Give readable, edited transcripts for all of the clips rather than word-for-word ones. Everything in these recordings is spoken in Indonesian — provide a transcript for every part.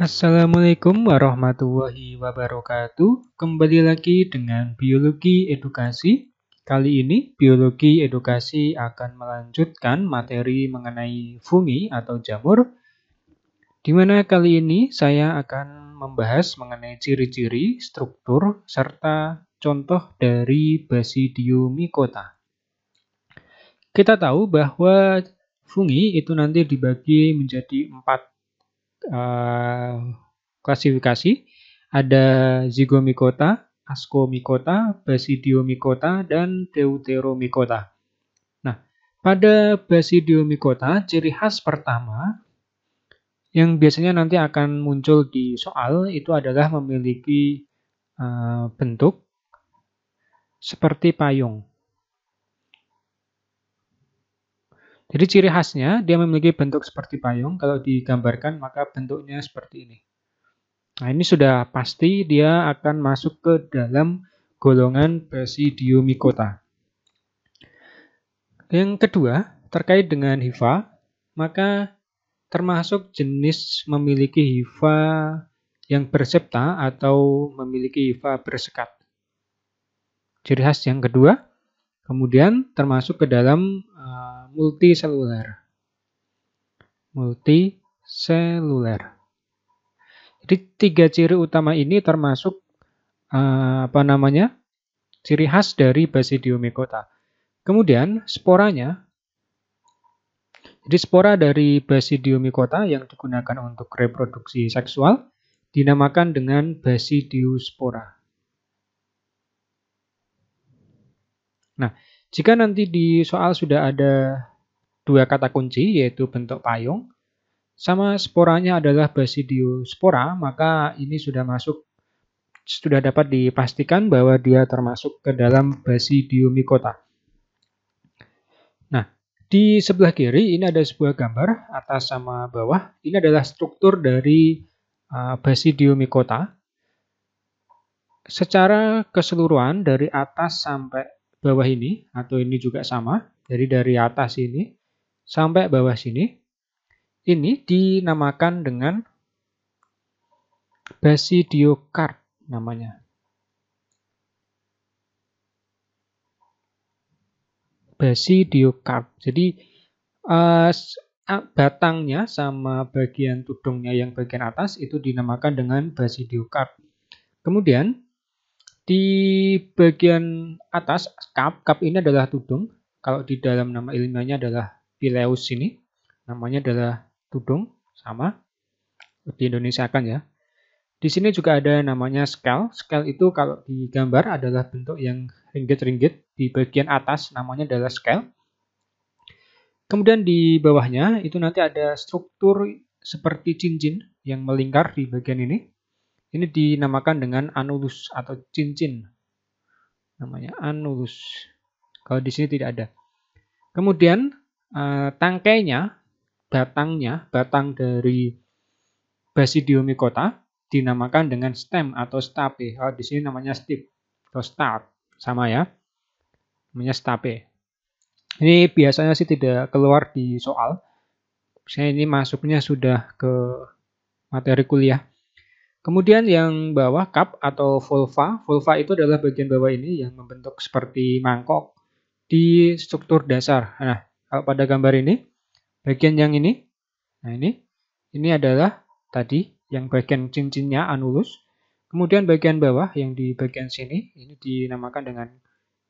Assalamualaikum warahmatullahi wabarakatuh. Kembali lagi dengan biologi edukasi. Kali ini biologi edukasi akan melanjutkan materi mengenai fungi atau jamur. Di mana kali ini saya akan membahas mengenai ciri-ciri, struktur, serta contoh dari Basidiomycota. Kita tahu bahwa fungi itu nanti dibagi menjadi 4 klasifikasi. Ada Zygomycota, Ascomycota, Basidiomycota, dan Deuteromycota. Nah, pada Basidiomycota, ciri khas pertama yang biasanya nanti akan muncul di soal itu adalah memiliki bentuk seperti payung. Jadi ciri khasnya dia memiliki bentuk seperti payung. Kalau digambarkan maka bentuknya seperti ini. Nah, ini sudah pasti dia akan masuk ke dalam golongan Basidiomycota. Yang kedua, terkait dengan hifa, maka termasuk jenis memiliki hifa yang bersepta atau memiliki hifa bersekat. Ciri khas yang kedua, kemudian termasuk ke dalam multiseluler. Jadi 3 ciri utama ini termasuk ciri khas dari Basidiomycota. Kemudian sporanya, jadi spora dari Basidiomycota yang digunakan untuk reproduksi seksual dinamakan dengan Basidiospora. Nah, jika nanti di soal sudah ada 2 kata kunci yaitu bentuk payung sama sporanya adalah Basidiospora, maka ini sudah dapat dipastikan bahwa dia termasuk ke dalam Basidiomycota. Nah, di sebelah kiri ini ada sebuah gambar atas sama bawah. Ini adalah struktur dari Basidiomycota. Secara keseluruhan dari atas sampai bawah ini, atau ini juga sama, jadi dari atas ini sampai bawah sini, ini dinamakan dengan Basidiokarp namanya. Basidiokarp. Jadi batangnya sama bagian tudungnya yang bagian atas itu dinamakan dengan Basidiokarp. Kemudian di bagian atas kap ini adalah tudung. Kalau di dalam nama ilmiahnya adalah Pileus ini, namanya adalah tudung, sama di Indonesia kan ya. Di sini juga ada namanya scale. Scale itu kalau digambar adalah bentuk yang ringgit-ringgit. Di bagian atas namanya adalah scale. Kemudian di bawahnya itu nanti ada struktur seperti cincin yang melingkar di bagian ini. Ini dinamakan dengan annulus atau cincin. Namanya annulus. Kalau di sini tidak ada. Kemudian tangkainya, batang dari Basidiomycota dinamakan dengan stem atau stape. Kalau di sini namanya stip atau start, sama ya. Namanya stape. Ini biasanya sih tidak keluar di soal. Saya ini masuknya sudah ke materi kuliah. Kemudian yang bawah cup atau vulva. Vulva itu adalah bagian bawah ini yang membentuk seperti mangkok di struktur dasar. Nah, kalau pada gambar ini, bagian yang ini, nah ini adalah tadi yang bagian cincinnya annulus. Kemudian bagian bawah yang di bagian sini, ini dinamakan dengan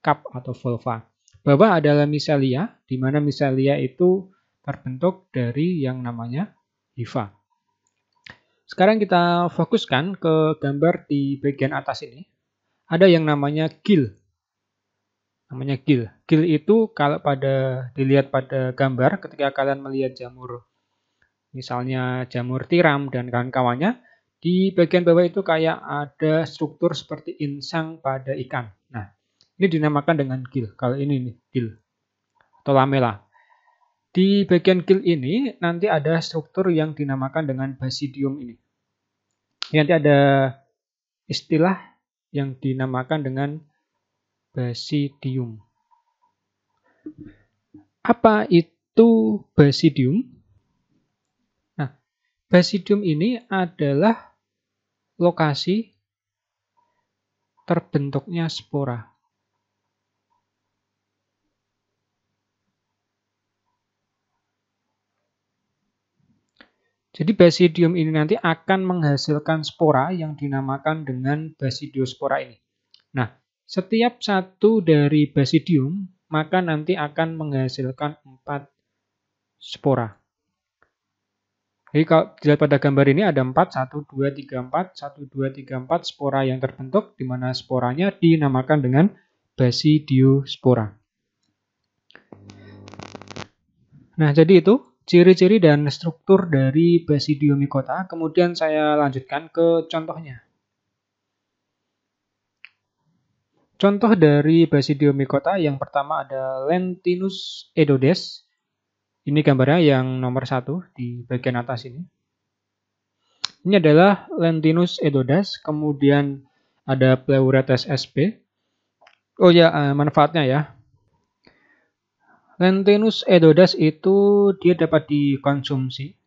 cup atau vulva. Bawah adalah micelia, di mana micelia itu terbentuk dari yang namanya hifa. Sekarang kita fokuskan ke gambar di bagian atas ini. Ada yang namanya gill. Namanya gill. Gill itu kalau dilihat pada gambar ketika kalian melihat jamur, misalnya jamur tiram dan kawan-kawannya, di bagian bawah itu kayak ada struktur seperti insang pada ikan. Nah, ini dinamakan dengan gill. Kalau ini nih, gill atau lamela. Di bagian gill ini nanti ada struktur yang dinamakan dengan basidium ini. Nanti ada istilah yang dinamakan dengan basidium. Apa itu basidium? Nah, Basidium ini adalah lokasi terbentuknya spora. Jadi basidium ini nanti akan menghasilkan spora yang dinamakan dengan basidiospora ini. Nah, setiap satu dari basidium maka nanti akan menghasilkan 4 spora. Jadi kalau dilihat pada gambar ini ada 4, 1, 2, 3, 4, 1, 2, 3, 4 spora yang terbentuk, di mana sporanya dinamakan dengan basidiospora. Nah, jadi itu ciri-ciri dan struktur dari Basidiomycota. Kemudian saya lanjutkan ke contohnya. Contoh dari Basidiomycota yang pertama ada Lentinus edodes. Ini gambarnya yang nomor 1 di bagian atas ini. Ini adalah Lentinus edodes, kemudian ada Pleuretes sp. Oh ya, manfaatnya ya. Lentinus edodes itu dia dapat dikonsumsi.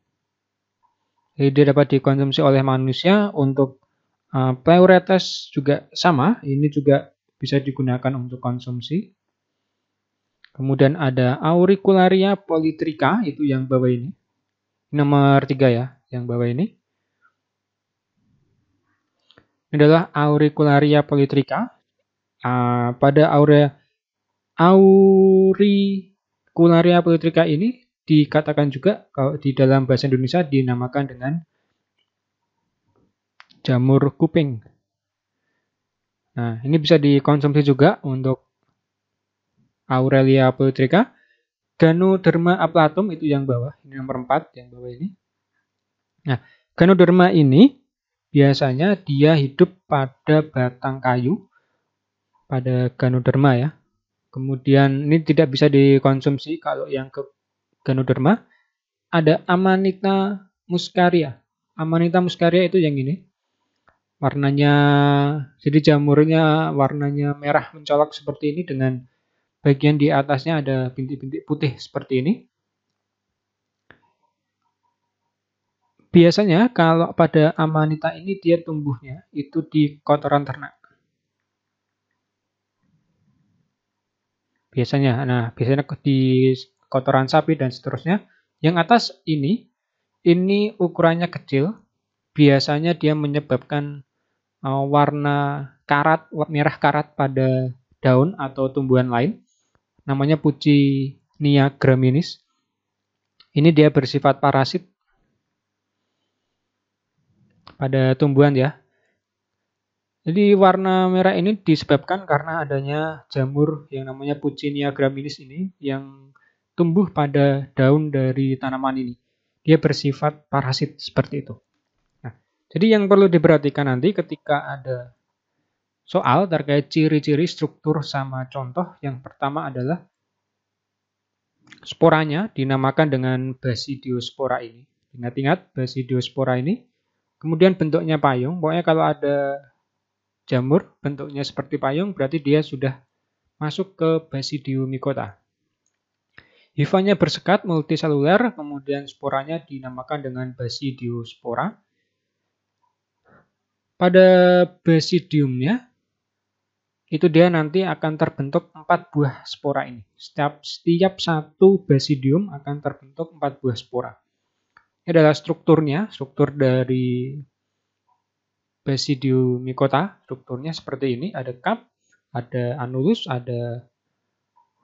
Jadi dia dapat dikonsumsi oleh manusia. Untuk Pleuretes juga sama, ini juga bisa digunakan untuk konsumsi. Kemudian ada Auricularia polytricha, itu yang bawah ini. Nomor 3 ya, yang bawah ini. Ini adalah Auricularia polytricha. Pada Auricularia polytricha ini dikatakan juga kalau di dalam bahasa Indonesia dinamakan dengan jamur kuping. Nah, ini bisa dikonsumsi juga untuk Aurelia polytricha. Ganoderma aplatum itu yang bawah, ini nomor 4 yang bawah ini. Nah, Ganoderma ini biasanya dia hidup pada batang kayu, pada Ganoderma ya. Kemudian ini tidak bisa dikonsumsi kalau yang ke Ganoderma. Ada Amanita muscaria. Amanita muscaria itu yang ini. Warnanya, jadi jamurnya warnanya merah mencolok seperti ini dengan bagian di atasnya ada bintik-bintik putih seperti ini. Biasanya kalau pada Amanita ini dia tumbuhnya itu di kotoran ternak. Biasanya di kotoran sapi dan seterusnya. Yang atas ini ukurannya kecil. Biasanya dia menyebabkan warna karat, merah karat pada daun atau tumbuhan lain. Namanya Puccinia graminis. Ini dia bersifat parasit pada tumbuhan ya. Jadi warna merah ini disebabkan karena adanya jamur yang namanya Puccinia graminis ini yang tumbuh pada daun dari tanaman ini. Dia bersifat parasit seperti itu. Nah, jadi yang perlu diperhatikan nanti ketika ada soal terkait ciri-ciri, struktur, sama contoh, yang pertama adalah sporanya dinamakan dengan basidiospora ini. Ingat-ingat basidiospora ini. Kemudian bentuknya payung. Pokoknya kalau ada jamur bentuknya seperti payung berarti dia sudah masuk ke Basidiomycota. Hifanya bersekat multiseluler, kemudian sporanya dinamakan dengan basidiospora. Pada basidiumnya itu dia nanti akan terbentuk 4 buah spora ini. Setiap satu basidium akan terbentuk 4 buah spora. Ini adalah strukturnya, struktur dari Basidiomycota. Strukturnya seperti ini, ada cup, ada annulus, ada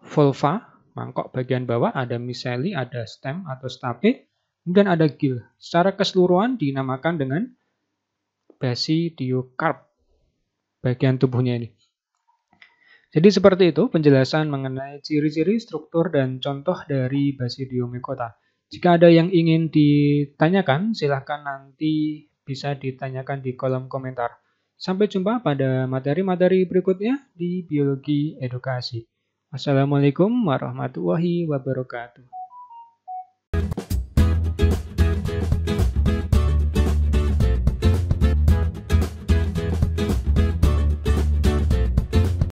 volva, mangkok bagian bawah, ada miseli, ada stem atau stape, kemudian ada gill. Secara keseluruhan dinamakan dengan basidiokarp, bagian tubuhnya ini. Jadi seperti itu penjelasan mengenai ciri-ciri, struktur, dan contoh dari Basidiomycota. Jika ada yang ingin ditanyakan, silahkan nanti bisa ditanyakan di kolom komentar. Sampai jumpa pada materi-materi berikutnya di Biologi Edukasi. Wassalamualaikum warahmatullahi wabarakatuh.